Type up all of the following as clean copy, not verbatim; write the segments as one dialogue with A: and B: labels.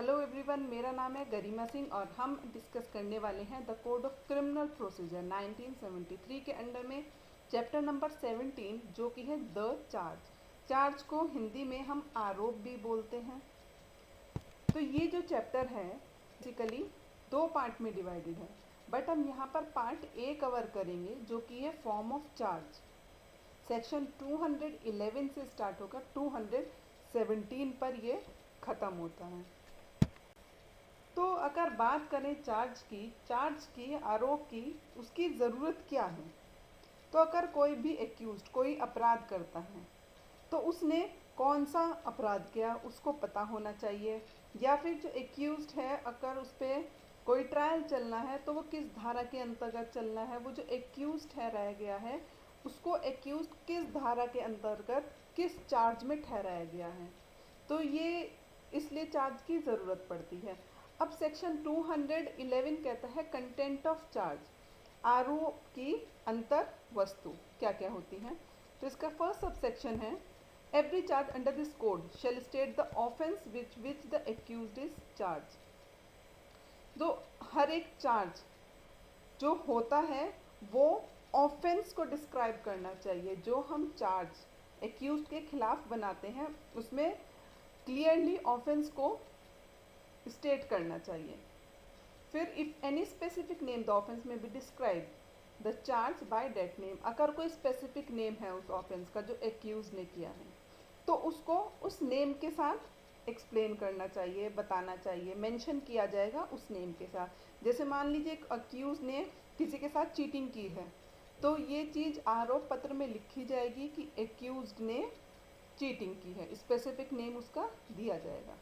A: Hello everyone, मेरा नाम है गरिमा सिंह और हम डिस्कस करने वाले हैं the code of criminal procedure 1973 के अंडर में चैप्टर नंबर 17 जो कि है द चार्ज को हिंदी में हम आरोप भी बोलते हैं। तो ये जो चैप्टर है बेसिकली दो पार्ट में डिवाइडेड है, बट हम यहाँ पर पार्ट ए कवर करेंगे जो कि है फॉर्म ऑफ चार्ज। सेक्शन 211 से स्टार्ट होकर 217 पर ये ख़त्म होता है। तो अगर बात करें चार्ज की आरोप की, उसकी ज़रूरत क्या है? तो अगर कोई भी एक्यूज्ड कोई अपराध करता है तो उसने कौन सा अपराध किया उसको पता होना चाहिए, या फिर जो एक्यूज्ड है अगर उस पर कोई ट्रायल चलना है तो वो किस धारा के अंतर्गत चलना है, वो जो एक्यूज्ड है रह गया है उसको एक्यूज्ड किस धारा के अंतर्गत किस चार्ज में ठहराया गया है। तो ये इसलिए चार्ज की ज़रूरत पड़ती है। अब सेक्शन 211 कहता है कंटेंट ऑफ चार्ज, आरोप की अंतर वस्तु क्या क्या होती हैं। तो इसका फर्स्ट सब सेक्शन है every charge under this code shall state the offence which the accused is charge. तो हर एक चार्ज जो होता है वो ऑफेंस को डिस्क्राइब करना चाहिए। जो हम चार्ज एक्यूज्ड के खिलाफ बनाते हैं उसमें क्लियरली ऑफेंस को स्टेट करना चाहिए। फिर if any specific name the offence में be describe the charge by date name, अगर कोई स्पेसिफिक नेम है उस ऑफेंस का जो एक्यूज ने किया है तो उसको उस नेम के साथ एक्सप्लेन करना चाहिए, बताना चाहिए, मेंशन किया जाएगा उस नेम के साथ। जैसे मान लीजिए एक अक्यूज ने किसी के साथ चीटिंग की है तो ये चीज़ आरोप पत्र में लिखी जाएगी कि एक्यूज्ड ने चीटिंग की है, स्पेसिफिक नेम उसका दिया जाएगा।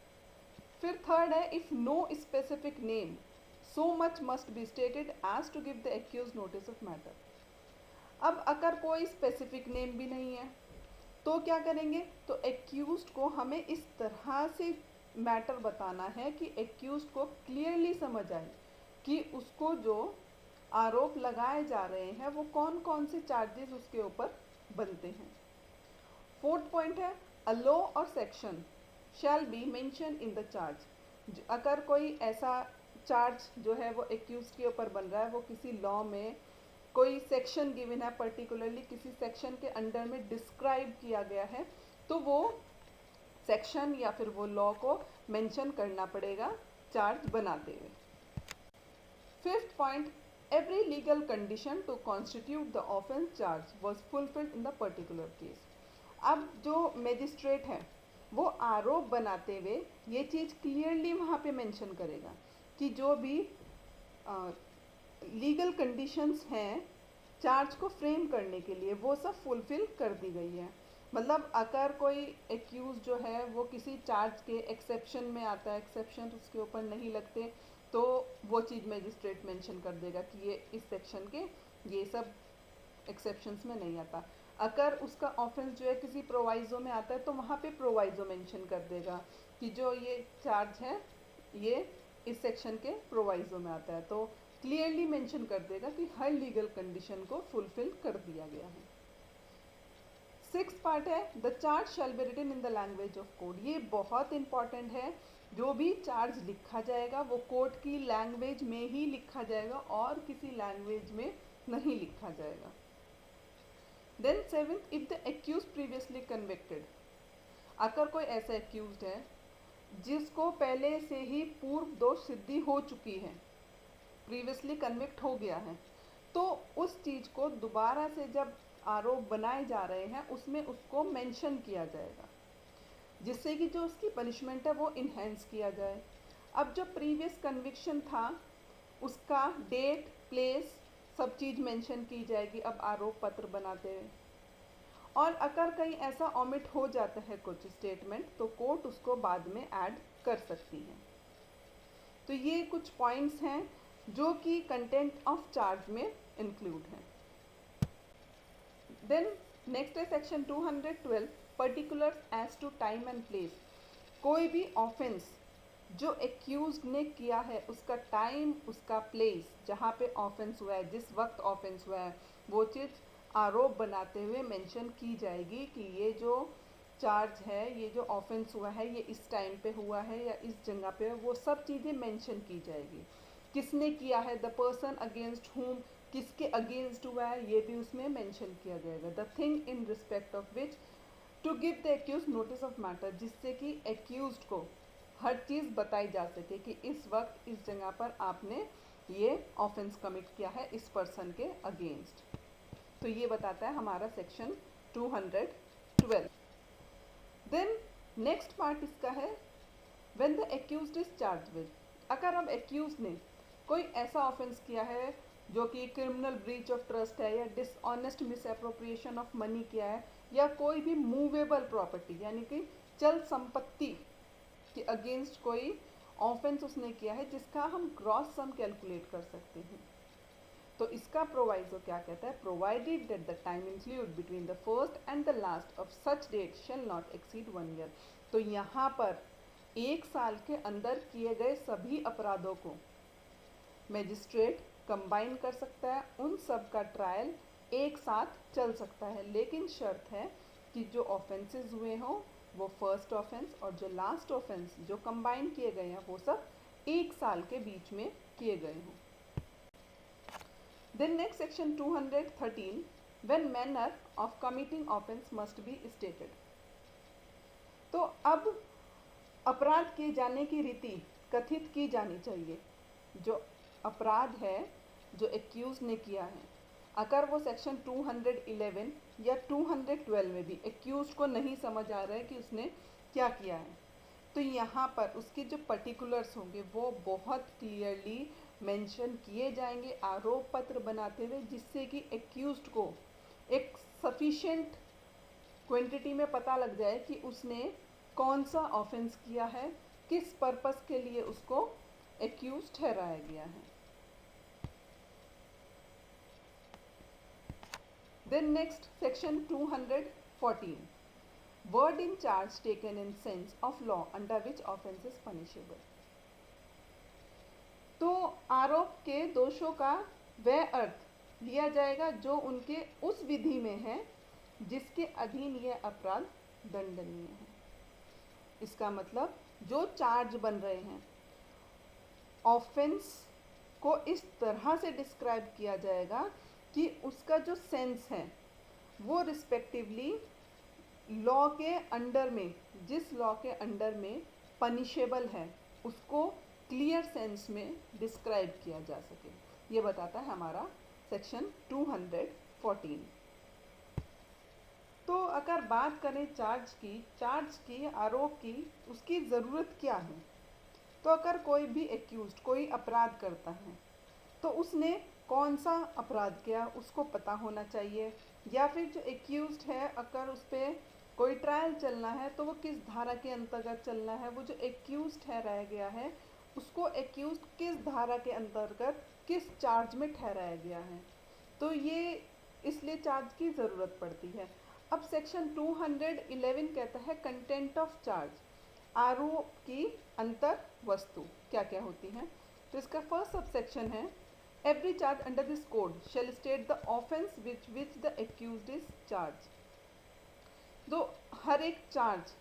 A: फिर थर्ड है if no specific name so much must be stated as to give the accuse notice of matter. अब अगर कोई स्पेसिफिक नेम भी नहीं है तो क्या करेंगे, तो एक्यूज्ड को हमें इस तरह से मैटर बताना है कि एक्यूज्ड को क्लियरली समझ आए कि उसको जो आरोप लगाए जा रहे हैं वो कौन कौन से चार्जेस उसके ऊपर बनते हैं। फोर्थ पॉइंट है अ लॉ और section shall be mention in the charge. अगर कोई ऐसा चार्ज जो है वो एक्यूज के ऊपर बन रहा है, वो किसी लॉ में कोई सेक्शन गिवन है, पर्टिकुलरली किसी सेक्शन के अंडर में डिस्क्राइब किया गया है, तो वो सेक्शन या फिर वो लॉ को मेंशन करना पड़ेगा चार्ज बनाते हुए। Fifth point every legal condition to constitute the offence charge was fulfilled in the particular case. अब जो मजिस्ट्रेट है वो आरोप बनाते हुए ये चीज़ क्लियरली वहाँ पे मेंशन करेगा कि जो भी लीगल कंडीशंस हैं चार्ज को फ्रेम करने के लिए वो सब फुलफिल कर दी गई है। मतलब अगर कोई एक्यूज जो है वो किसी चार्ज के एक्सेप्शन में आता है, एक्सेप्शन उसके ऊपर नहीं लगते, तो वो चीज़ मजिस्ट्रेट मेंशन कर देगा कि ये इस सेक्शन के ये सब एक्सेप्शंस में नहीं आता। अगर उसका ऑफेंस जो है किसी प्रोवाइजो में आता है तो वहाँ पे प्रोवाइजो मेंशन कर देगा कि जो ये चार्ज है ये इस सेक्शन के प्रोवाइजो में आता है, तो क्लियरली मेंशन कर देगा कि हर लीगल कंडीशन को फुलफिल कर दिया गया है। सिक्स पार्ट है the charge shall be written in the language of code. ये बहुत इंपॉर्टेंट है, जो भी चार्ज लिखा जाएगा वो कोर्ट की लैंग्वेज में ही लिखा जाएगा और किसी लैंग्वेज में नहीं लिखा जाएगा। Then seventh if the accuse previously convicted, अगर कोई ऐसा एक्यूज है जिसको पहले से ही पूर्व दोष सिद्धि हो चुकी है, प्रीवियसली कन्विक्ट हो गया है, तो उस चीज़ को दोबारा से जब आरोप बनाए जा रहे हैं उसमें उसको मेंशन किया जाएगा जिससे कि जो उसकी पनिशमेंट है वो इन्हेंस किया जाए। अब जो प्रीवियस कन्विक्शन था उसका डेट प्लेस सब चीज़ मेंशन की जाएगी अब आरोप पत्र बनाते हुए। और अगर कहीं ऐसा ओमिट हो जाता है कुछ स्टेटमेंट तो कोर्ट उसको बाद में ऐड कर सकती है। तो ये कुछ पॉइंट्स हैं जो कि कंटेंट ऑफ चार्ज में इंक्लूड हैं। देन नेक्स्ट है section 212 particulars as to time and place. कोई भी ऑफेंस जो एक्यूज ने किया है उसका टाइम उसका प्लेस जहाँ पे ऑफेंस हुआ है, जिस वक्त ऑफेंस हुआ है, वो चीज़ आरोप बनाते हुए मेंशन की जाएगी कि ये जो चार्ज है, ये जो ऑफेंस हुआ है ये इस टाइम पे हुआ है या इस जगह पे, वो सब चीज़ें मेंशन की जाएगी। किसने किया है, द पर्सन अगेंस्ट हुम, किसके अगेंस्ट हुआ है ये भी उसमें मेंशन किया जाएगा। The thing in respect of which to give the accuse notice of matter, जिससे कि एक्यूज को हर चीज़ बताई जा सके कि इस वक्त इस जगह पर आपने ये ऑफेंस कमिट किया है इस पर्सन के अगेंस्ट। तो ये बताता है हमारा सेक्शन 212। देन नेक्स्ट पार्ट इसका है when the accused is charge with. अगर अब एक्यूज ने कोई ऐसा ऑफेंस किया है जो कि क्रिमिनल ब्रीच ऑफ ट्रस्ट है या डिसऑनेस्ट मिसअप्रोप्रिएशन ऑफ मनी किया है या कोई भी मूवेबल प्रॉपर्टी यानी कि चल संपत्ति के अगेंस्ट कोई ऑफेंस उसने किया है जिसका हम ग्रॉस सम कैलकुलेट कर सकते हैं, तो इसका प्रोवाइजो क्या कहता है, provided that the time include between the first and the last of such date shall not exceed 1 year. तो यहाँ पर 1 साल के अंदर किए गए सभी अपराधों को मैजिस्ट्रेट कंबाइन कर सकता है, उन सब का ट्रायल एक साथ चल सकता है, लेकिन शर्त है कि जो ऑफेंसेस हुए हों वो फर्स्ट ऑफेंस और जो लास्ट ऑफेंस जो कंबाइन किए गए हैं वो सब 1 साल के बीच में किए गए हों। Then next section 213, when manner of committing offence must be stated। तो अब अपराध किए जाने की रीति कथित की जानी चाहिए। जो अपराध है जो एक्यूज ने किया है, अगर वो सेक्शन 211 या 212 में भी एक्यूज को नहीं समझ आ रहा है कि उसने क्या किया है, तो यहाँ पर उसके जो पर्टिकुलर्स होंगे वो बहुत क्लियरली मेंशन किए जाएंगे आरोप पत्र बनाते हुए, जिससे कि एक्यूज्ड को एक सफिशिएंट क्वांटिटी में पता लग जाए कि उसने कौन सा ऑफेंस किया है, किस पर्पस के लिए उसको एक्यूज ठहराया गया है। Then next section 214, word in charge taken in sense of law under which offence is punishable. तो आरोप के दोषों का वह अर्थ लिया जाएगा जो उनके उस विधि में है जिसके अधीन यह अपराध दंडनीय है। इसका मतलब जो चार्ज बन रहे हैं ऑफेंस को इस तरह से डिस्क्राइब किया जाएगा कि उसका जो सेंस है वो रिस्पेक्टिवली लॉ के अंडर में, जिस लॉ के अंडर में पनिशेबल है उसको क्लियर सेंस में डिस्क्राइब किया जा सके, ये बताता है हमारा सेक्शन 214। तो अगर बात करें चार्ज की आरोप की, उसकी ज़रूरत क्या है, तो अगर कोई भी एक्यूज्ड कोई अपराध करता है तो उसने कौन सा अपराध किया उसको पता होना चाहिए, या फिर जो एक्यूज्ड है अगर उस पर कोई ट्रायल चलना है तो वो किस धारा के अंतर्गत चलना है, वो जो एक्यूज्ड ठहराया गया है उसको एक्यूज्ड किस धारा के अंतर्गत किस चार्ज में ठहराया गया है, तो ये इसलिए चार्ज की ज़रूरत पड़ती है। अब सेक्शन 211 कहता है कंटेंट ऑफ चार्ज, आरोप की अंतर वस्तु क्या क्या होती हैं। तो इसका फर्स्ट सबसेक्शन है every charge under this code shall state the offence which the accused is charge. तो हर एक चार्ज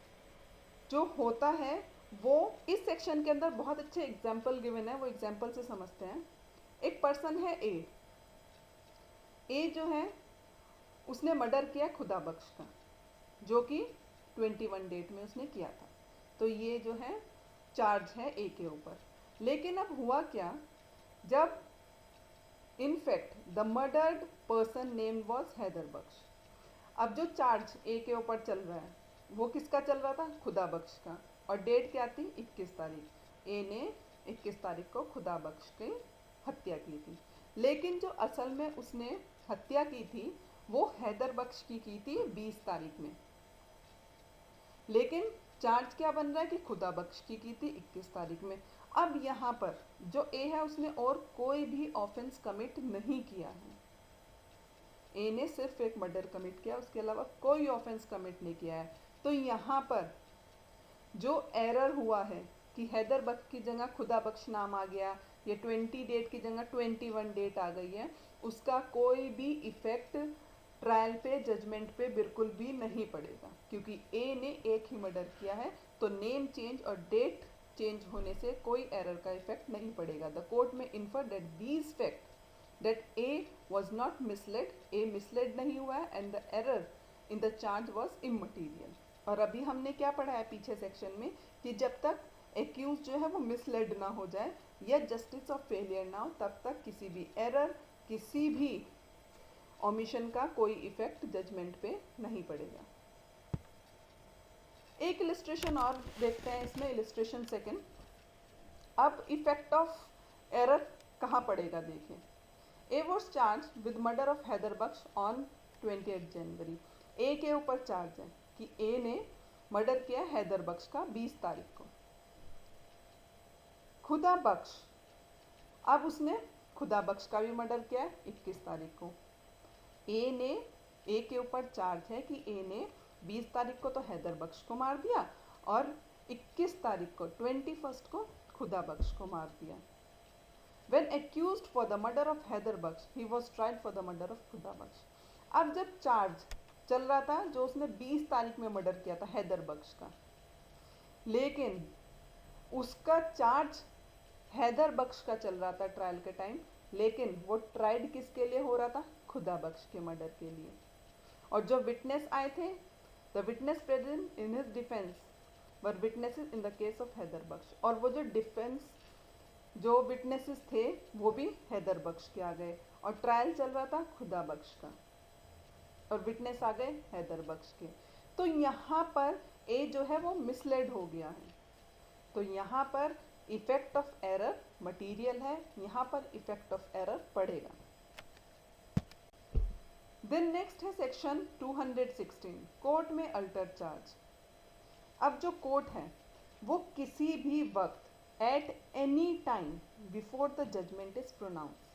A: जो होता है वो इस सेक्शन के अंदर बहुत अच्छे एग्जाम्पल गिवन है, वो एग्जाम्पल से समझते हैं। एक पर्सन है ए जो है उसने मर्डर किया खुदा बख्श का, जो कि 21 डेट में उसने किया था, तो ये जो है चार्ज है ए के ऊपर। लेकिन अब हुआ क्या, जब in fact the murdered person name was Haider Bakhsh, अब जो चार्ज ए के ऊपर चल रहा है वो किसका चल रहा था, खुदा बख्श का, और डेट क्या थी 21 तारीख। ए ने 21 तारीख को खुदा बख्श की हत्या की थी, लेकिन जो असल में उसने हत्या की थी वो हैदर बख्श की थी 20 तारीख में, लेकिन चार्ज क्या बन रहा है कि खुदा बख्श की थी 21 तारीख में। अब यहाँ पर जो ए है उसने और कोई भी ऑफेंस कमिट नहीं किया है, ए ने सिर्फ एक मर्डर कमिट किया, उसके अलावा कोई ऑफेंस कमिट नहीं किया है। तो यहाँ पर जो एरर हुआ है कि हैदर बख्श की जगह खुदा बख्श नाम आ गया, ये 20 डेट की जगह 21 डेट आ गई है, उसका कोई भी इफ़ेक्ट ट्रायल पे, जजमेंट पे बिल्कुल भी नहीं पड़ेगा, क्योंकि ए ने एक ही मर्डर किया है, तो नेम चेंज और डेट चेंज होने से कोई एरर का इफेक्ट नहीं पड़ेगा। द कोर्ट में infer that these fact that A was not misled, A misled नहीं हुआ है, and the error in the charge was immaterial. और अभी हमने क्या पढ़ा है पीछे सेक्शन में कि जब तक एक्यूज जो है वो मिसलेड ना हो जाए या जस्टिस ऑफ फेलियर ना हो, तब तक किसी भी एरर, किसी भी ओमिशन का कोई इफेक्ट जजमेंट पे नहीं पड़ेगा। एक इलिस्ट्रेशन और देखते हैं इसमें, इलिस्ट्रेशन सेकंड। अब इफेक्ट ऑफ एरर कहाँ पड़ेगा देखें। A was charge with murder of Haider Bakhsh on 28 January. A के ऊपर चार्ज है कि ए ने मर्डर किया हैदर बख्श का 20 तारीख को। खुदा बख्श, अब उसने खुदा बख्श का भी मर्डर किया है 21 तारीख को। ए के ऊपर चार्ज है कि ए ने 20 तारीख को तो हैदर बख्श को मार दिया और 21 तारीख को 21 को खुदा बख्श को मार दिया। When accused for the murder of Haider Bakhsh, he was tried for the murder of खुदा बख्श। अब जब चार्ज चल रहा था जो उसने 20 तारीख में मर्डर किया था हैदर बख्श का, लेकिन उसका चार्ज हैदर बख्श का चल रहा था ट्रायल के टाइम, लेकिन वो ट्राइड किसके लिए हो रहा था? खुदा बख्श के मर्डर के लिए। और जो विटनेस आए थे, the witness present in his defence were witnesses in the case of Haider Bakhsh, और वो जो डिफेंस जो विटनेसेस थे वो भी हैदर बख्श के आ गए, और ट्रायल चल रहा था खुदा बख्श का, और विटनेस आ गए हैदर बख्श के। तो यहाँ पर ए जो है वो मिसलेड हो गया है, तो यहाँ पर इफेक्ट ऑफ एरर मटीरियल है, यहाँ पर इफेक्ट ऑफ एरर पड़ेगा। देन नेक्स्ट है सेक्शन 216, कोर्ट में अल्टर चार्ज। अब जो कोर्ट है वो किसी भी वक्त at any time before the judgment is pronounce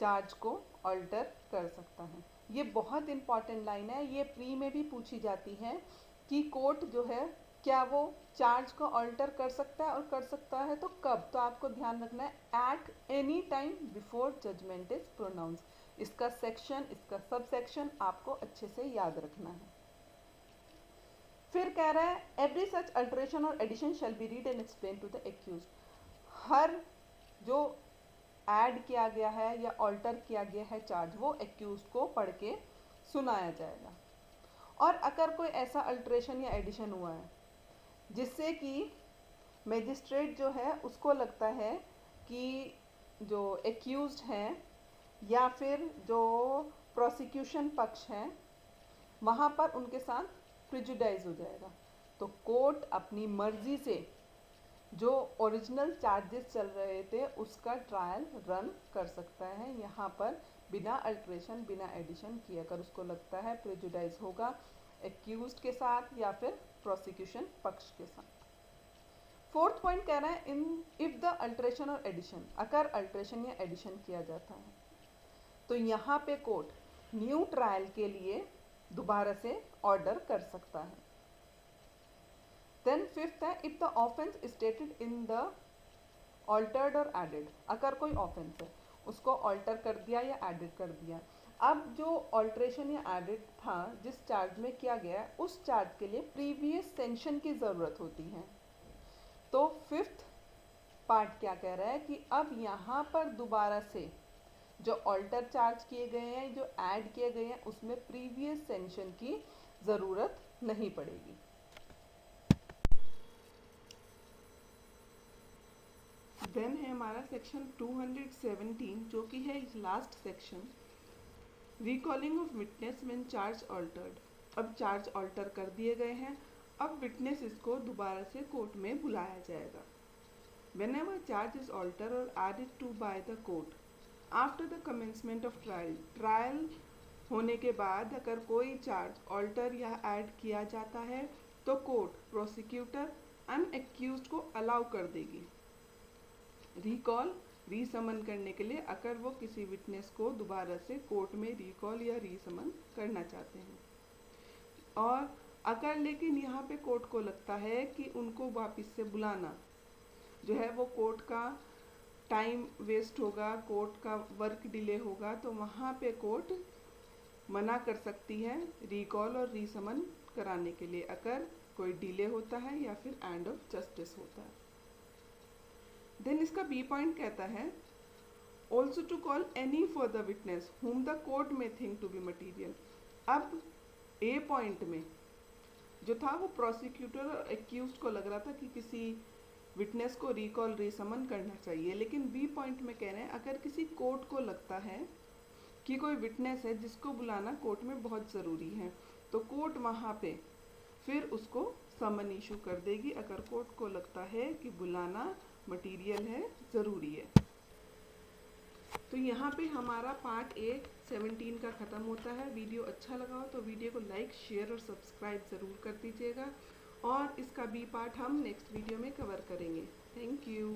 A: charge को अल्टर कर सकता है। ये बहुत इंपॉर्टेंट लाइन है, ये प्री में भी पूछी जाती है कि कोर्ट जो है क्या वो चार्ज को अल्टर कर सकता है, और कर सकता है तो कब। तो आपको ध्यान रखना है at any time before judgment is pronounce. इसका सेक्शन, इसका सब सेक्शन आपको अच्छे से याद रखना है। फिर कह रहा है एवरी सच अल्टरेशन और addition shall be read and explain to the accuse. हर जो ऐड किया गया है या ऑल्टर किया गया है चार्ज, वो एक्यूज को पढ़ के सुनाया जाएगा। और अगर कोई ऐसा अल्टरेशन या एडिशन हुआ है जिससे कि मजिस्ट्रेट जो है उसको लगता है कि जो एक्यूज्ड हैं या फिर जो प्रोसिक्यूशन पक्ष है वहाँ पर उनके साथ प्रिजुडाइज हो जाएगा, तो कोर्ट अपनी मर्जी से जो ओरिजिनल चार्जेस चल रहे थे उसका ट्रायल रन कर सकता है यहाँ पर बिना अल्ट्रेशन, बिना एडिशन किए, अगर उसको लगता है प्रिजुडाइज होगा एक्यूज्ड के साथ या फिर प्रोसिक्यूशन पक्ष के साथ। फोर्थ पॉइंट कह रहा है इन इफ द अल्ट्रेशन और एडिशन, अगर अल्ट्रेशन या एडिशन किया जाता है तो यहाँ पे कोर्ट न्यू ट्रायल के लिए दोबारा से ऑर्डर कर सकता है। देन फिफ्थ है if the offence stated in the altered और एडेड, अगर कोई ऑफेंस है उसको ऑल्टर कर दिया या एडेड कर दिया। अब जो ऑल्ट्रेशन या एडेड था जिस चार्ज में किया गया उस चार्ज के लिए प्रीवियस सेंशन की ज़रूरत होती है। तो फिफ्थ पार्ट क्या कह रहा है कि अब यहाँ पर दोबारा से जो ऑल्टर चार्ज किए गए हैं, जो ऐड किए गए हैं, उसमें प्रीवियस सेंशन की ज़रूरत नहीं पड़ेगी। देन है हमारा सेक्शन 217 जो कि है last section, recalling of witness when charge altered. अब चार्ज ऑल्टर कर दिए गए हैं, अब विटनेस इसको दोबारा से कोर्ट में बुलाया जाएगा। Whenever charge is altered or added to by the court after the commencement of trial, trial होने के बाद अगर कोई चार्ज ऑल्टर या ऐड किया जाता है तो कोर्ट प्रोसिक्यूटर एंड एक्यूज्ड को अलाउ कर देगी रिकॉल, रीसमन करने के लिए, अगर वो किसी विटनेस को दोबारा से कोर्ट में रिकॉल या रीसमन करना चाहते हैं। और अगर लेकिन यहाँ पे कोर्ट को लगता है कि उनको वापस से बुलाना जो है वो कोर्ट का टाइम वेस्ट होगा, कोर्ट का वर्क डिले होगा, तो वहाँ पे कोर्ट मना कर सकती है रिकॉल और रीसमन कराने के लिए अगर कोई डिले होता है या फिर एंड ऑफ जस्टिस होता है। देन इसका बी पॉइंट कहता है also to call any further witness whom the court may think to be material. अब ए पॉइंट में जो था वो प्रोसिक्यूटर और एक्यूज को लग रहा था कि किसी विटनेस को रिकॉल रीसमन करना चाहिए, लेकिन बी पॉइंट में कह रहे हैं अगर किसी कोर्ट को लगता है कि कोई विटनेस है जिसको बुलाना कोर्ट में बहुत ज़रूरी है तो कोर्ट वहाँ पे फिर उसको समन इशू कर देगी अगर कोर्ट को लगता है कि बुलाना मटीरियल है, ज़रूरी है। तो यहाँ पे हमारा पार्ट 17 का ख़त्म होता है। वीडियो अच्छा लगा हो तो वीडियो को लाइक शेयर और सब्सक्राइब ज़रूर कर दीजिएगा और इसका बी पार्ट हम नेक्स्ट वीडियो में कवर करेंगे। Thank you.